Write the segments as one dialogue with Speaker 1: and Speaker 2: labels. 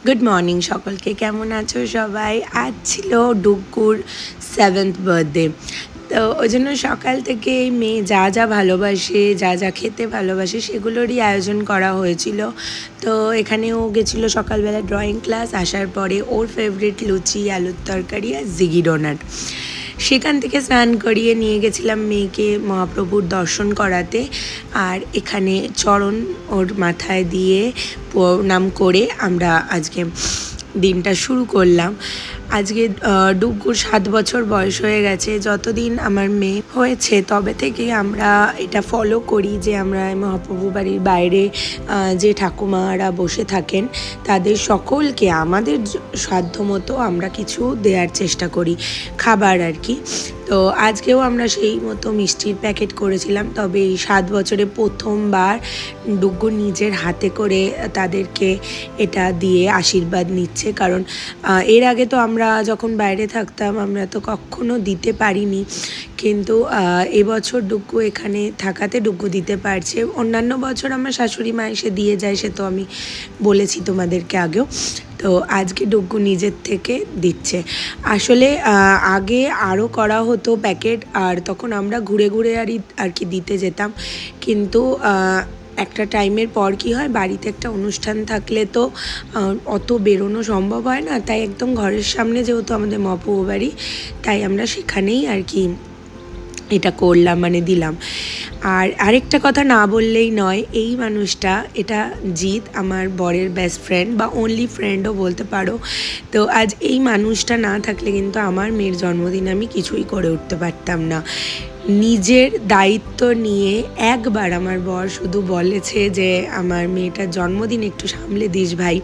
Speaker 1: Good morning সকলকে, কেমন আছো সবাই? আজ ছিল ডুগ্গুর 7th বার্থডে। তো ওই জন্য সকাল থেকে মেয়ে যা যা ভালোবাসে, যা যা খেতে ভালোবাসে সেগুলোরই আয়োজন করা হয়েছিল। তো এখানেও গেছিলো সকালবেলা ড্রয়িং ক্লাস, আসার পরে ওর ফেভারিট লুচি, আলুর তরকারি আর জিগি ডোনাট। সেখান থেকে স্নান করিয়ে নিয়ে গেছিলাম মেয়েকে মহাপ্রভুর দর্শন করাতে। আর এখানে চরণ ওর মাথায় দিয়ে প্রণাম করে আমরা আজকে দিনটা শুরু করলাম। আজকে ডুগ্গুর 7 বছর বয়স হয়ে গেছে। যতদিন আমার মেয়ে হয়েছে তবে থেকে আমরা এটা ফলো করি যে আমরা মহাপ্রভু বাড়ির বাইরে যে ঠাকুমারা বসে থাকেন তাদের সকলকে আমাদের সাধ্যমতো আমরা কিছু দেওয়ার চেষ্টা করি, খাবার আর কি। তো আজকেও আমরা সেই মতো মিষ্টির প্যাকেট করেছিলাম। তবে এই 7 বছরে প্রথমবার ডুগ্গু নিজের হাতে করে তাদেরকে এটা দিয়ে আশীর্বাদ নিচ্ছে। কারণ এর আগে তো আমরা যখন বাইরে থাকতাম আমরা তো কখনো দিতে পারিনি, কিন্তু এবছর ডুগ্গু এখানে থাকাতে ডুগ্গু দিতে পারছে। অন্যান্য বছর আমার শাশুড়ি মা এসে দিয়ে যায়, সে তো আমি বলেছি তোমাদেরকে আগেও। তো আজকে ডুগ্গু নিজের থেকে দিচ্ছে। আসলে আগে আরও করা হতো প্যাকেট, আর তখন আমরা ঘুরে ঘুরে আর কি দিতে যেতাম। কিন্তু একটা টাইমের পর কি হয়, বাড়িতে একটা অনুষ্ঠান থাকলে তো অত বেরোনো সম্ভব হয় না। তাই একদম ঘরের সামনে যেহেতু আমাদের মহাপ্রভু বাড়ি, তাই আমরা সেখানেই আর কি এটা করলাম, মানে দিলাম। আর আরেকটা কথা না বললেই নয়, এই মানুষটা, এটা জিৎ, আমার বরের বেস্ট ফ্রেন্ড বা অনলি ফ্রেন্ডও বলতে পারো। তো আজ এই মানুষটা না থাকলে কিন্তু আমার মেয়ের জন্মদিন আমি কিছুই করে উঠতে পারতাম না। নিজের দায়িত্ব নিয়ে একবার আমার বর শুধু বলেছে যে আমার মেয়েটার জন্মদিন একটু সামলে দিস ভাই।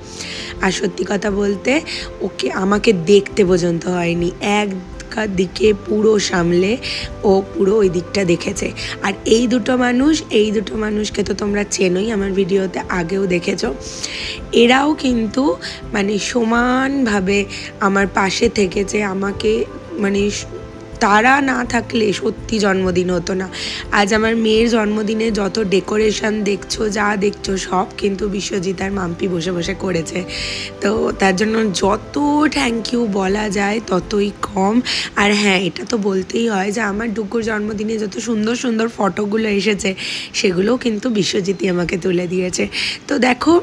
Speaker 1: আর সত্যি কথা বলতে ওকে আমাকে দেখতে পর্যন্ত হয়নি, দিকে পুরো সামলে ও পুরো ওই দিকটা দেখেছে। আর এই দুটো মানুষকে তো তোমরা চেনোই, আমার ভিডিওতে আগেও দেখেছো। এরাও কিন্তু মানে সমানভাবে আমার পাশে থেকেছে। আমাকে মানে তারা না থাকলে সত্যি জন্মদিন হতো না। আজ আমার মেয়ের জন্মদিনে যত ডেকোরেশন দেখছো, যা দেখছো, সব কিন্তু বিশ্বজিৎ আর মাম্পি বসে বসে করেছে। তো তার জন্য যত থ্যাংক ইউ বলা যায় ততই কম। আর হ্যাঁ, এটা তো বলতেই হয় যে আমার ডুগ্গুর জন্মদিনে যত সুন্দর সুন্দর ফটোগুলো এসেছে সেগুলোও কিন্তু বিশ্বজিৎই আমাকে তুলে দিয়েছে। তো দেখো,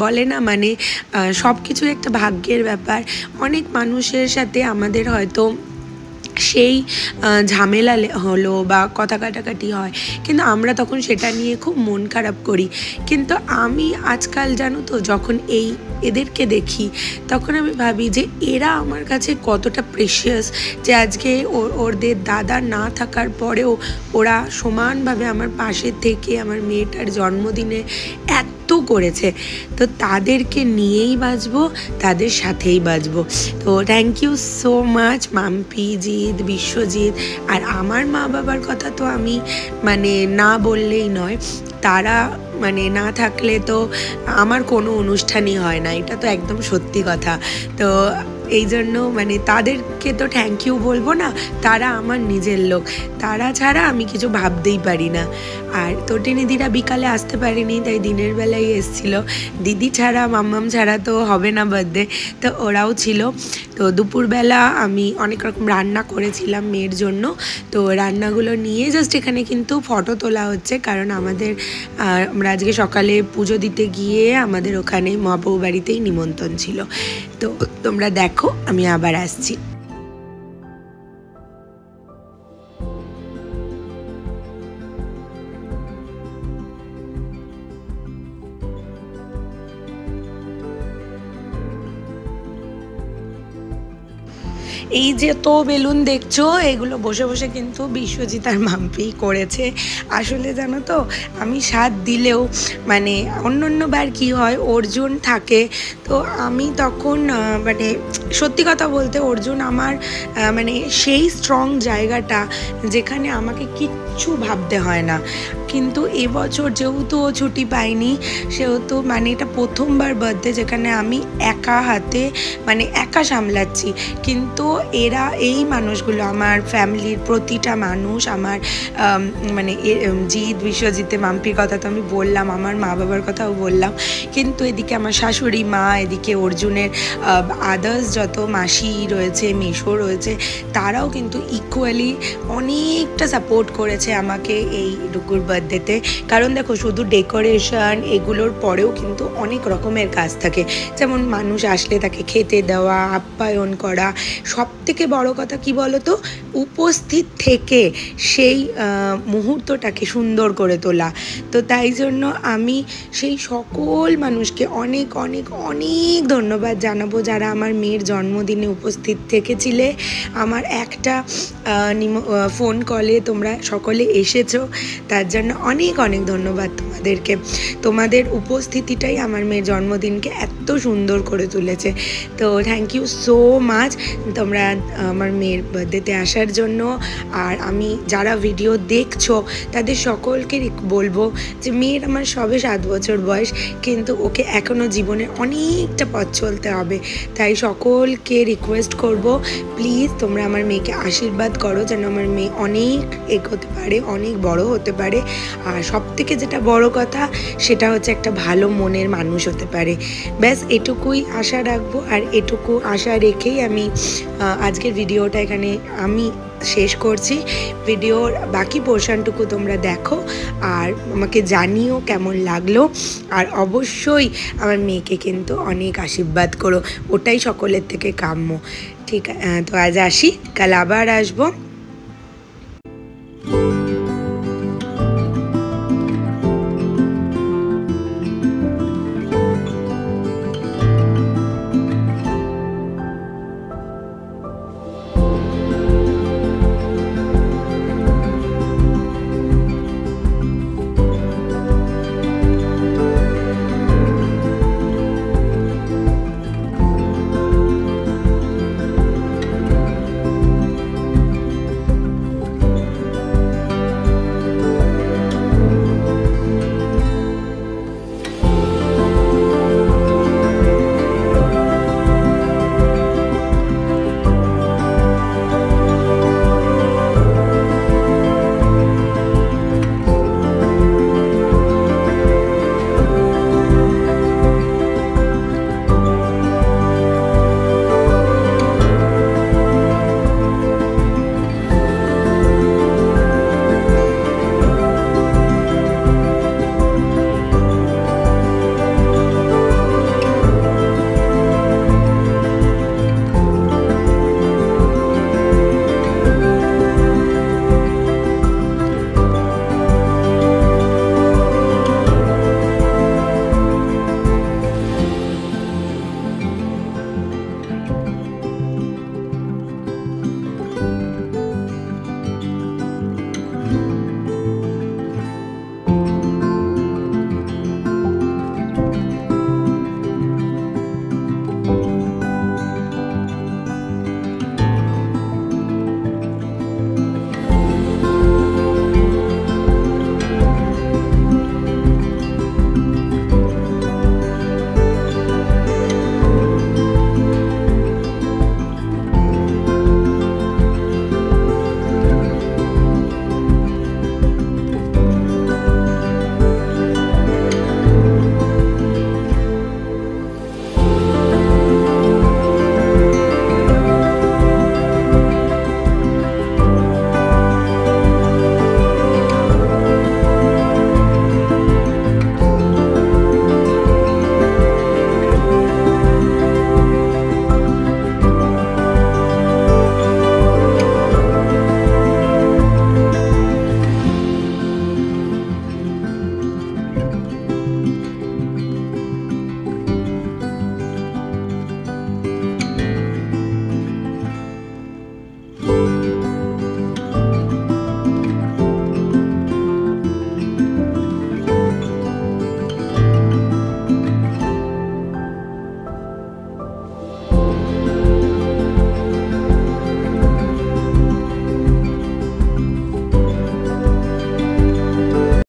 Speaker 1: বলে না মানে সব কিছু একটা ভাগ্যের ব্যাপার। অনেক মানুষের সাথে আমাদের হয়তো সেই ঝামেলা হলো বা কথা কাটাকাটি হয়, কিন্তু আমরা তখন সেটা নিয়ে খুব মন খারাপ করি। কিন্তু আমি আজকাল জানো তো, যখন এদেরকে দেখি তখন আমি ভাবি যে এরা আমার কাছে কতটা প্রেশিয়াস, যে আজকে ওদের দাদা না থাকার পরেও ওরা সমানভাবে আমার পাশে থেকে আমার মেয়েটার জন্মদিনে এত করেছে। তো তাদেরকে নিয়েই বাঁচবো, তাদের সাথেই বাঁচবো। তো thank you so much Mampi, Jit, Biswajit. আর আমার মা বাবার কথা তো আমি মানে না বললেই নয়। তারা মানে না থাকলে তো আমার কোনো অনুষ্ঠানই হয় না, এটা তো একদম সত্যি কথা। তো এই জন্য মানে তাদেরকে তো থ্যাংক ইউ বলবো না, তারা আমার নিজের লোক, তারা ছাড়া আমি কিছু ভাবতেই পারি না। আর তটিনিদিরা বিকালে আসতে পারিনি, তাই দিনের বেলায় এসছিল। দিদি ছাড়া, মাম্মাম ছাড়া তো হবে না বার্থডে, তো ওরাও ছিল। তো দুপুরবেলা আমি অনেক রকম রান্না করেছিলাম মেয়ের জন্য। তো রান্নাগুলো নিয়ে জাস্ট এখানে কিন্তু ফটো তোলা হচ্ছে, কারণ আমরা আজকে সকালে পুজো দিতে গিয়ে আমাদের ওখানে মহাপ্রভু বাড়িতেই নিমন্ত্রণ ছিল। তো তোমরা দেখো, আমি আবার আসছি। এই যে তো বেলুন দেখছো, এগুলো বসে বসে কিন্তু বিশ্বজিৎ আর মাম্পি করেছে। আসলে জানো তো, আমি সাথ দিলেও মানে অন্যবার কি হয়, অর্জুন থাকে, তো আমি তখন মানে সত্যি কথা বলতে অর্জুন আমার মানে সেই স্ট্রং জায়গাটা যেখানে আমাকে কিচ্ছু ভাবতে হয় না। কিন্তু এবছর যেহেতু ও ছুটি পাইনি, সেহেতু মানে এটা প্রথমবার বার্থডে যেখানে আমি একা হাতে মানে একা সামলাচ্ছি। কিন্তু এরা এই মানুষগুলো আমার ফ্যামিলির প্রতিটা মানুষ আমার মানে জিৎ বিশ্বজিতে মাম্পির কথা তো আমি বললাম, আমার মা বাবার কথাও বললাম, কিন্তু এদিকে আমার শাশুড়ি মা, এদিকে অর্জুনের আদার্স যত মাসি রয়েছে, মেশো রয়েছে, তারাও কিন্তু ইকুয়ালি অনেকটা সাপোর্ট করেছে আমাকে এই ডুগুর বার্থডেতে। কারণ দেখো, শুধু ডেকোরেশন এগুলোর পরেও কিন্তু অনেক রকমের কাজ থাকে, যেমন মানুষ আসলে তাকে খেতে দেওয়া, আপ্যায়ন করা, সব থেকে বড় কথা কি বলো তো, উপস্থিত থেকে সেই মুহূর্তটাকে সুন্দর করে তোলা। তো তাই জন্য আমি সেই সকল মানুষকে অনেক অনেক অনেক ধন্যবাদ জানাবো যারা আমার মেয়ের জন্মদিনে উপস্থিত থেকেছিলে। আমার একটা ফোন কলে তোমরা সকলে এসেছো, তার জন্য অনেক অনেক ধন্যবাদ তোমাদেরকে। তোমাদের উপস্থিতিটাই আমার মেয়ের জন্মদিনকে এত সুন্দর করে তুলেছে। তো থ্যাংক ইউ সো মাচ তোমরা আমার মেয়ের বার্থডেতে আসার জন্য। আর আমি যারা ভিডিও দেখছো তাদের সকলকে বলবো যে মেয়ের আমার সবে 7 বছর বয়স, কিন্তু ওকে এখনও জীবনে অনেকটা পথ চলতে হবে। তাই সকলকে রিকোয়েস্ট করব, প্লিজ তোমরা আমার মেয়েকে আশীর্বাদ করো যেন আমার মেয়ে অনেক এগোতে পারে, অনেক বড় হতে পারে। আর সবথেকে যেটা বড় কথা সেটা হচ্ছে একটা ভালো মনের মানুষ হতে পারে। ব্যাস এটুকুই আশা রাখবো, আর এটুকু আশা রেখেই আমি আজকের ভিডিওটা এখানে আমি শেষ করছি। ভিডিওর বাকি পোর্শনটুকু তোমরা দেখো আর আমাকে জানিও কেমন লাগলো। আর অবশ্যই আমার মেয়েকে কিন্তু অনেক আশীর্বাদ করো, ওটাই সকলের থেকে কাম্য। ঠিক, তো আজ আসি, কাল আবার আসবো।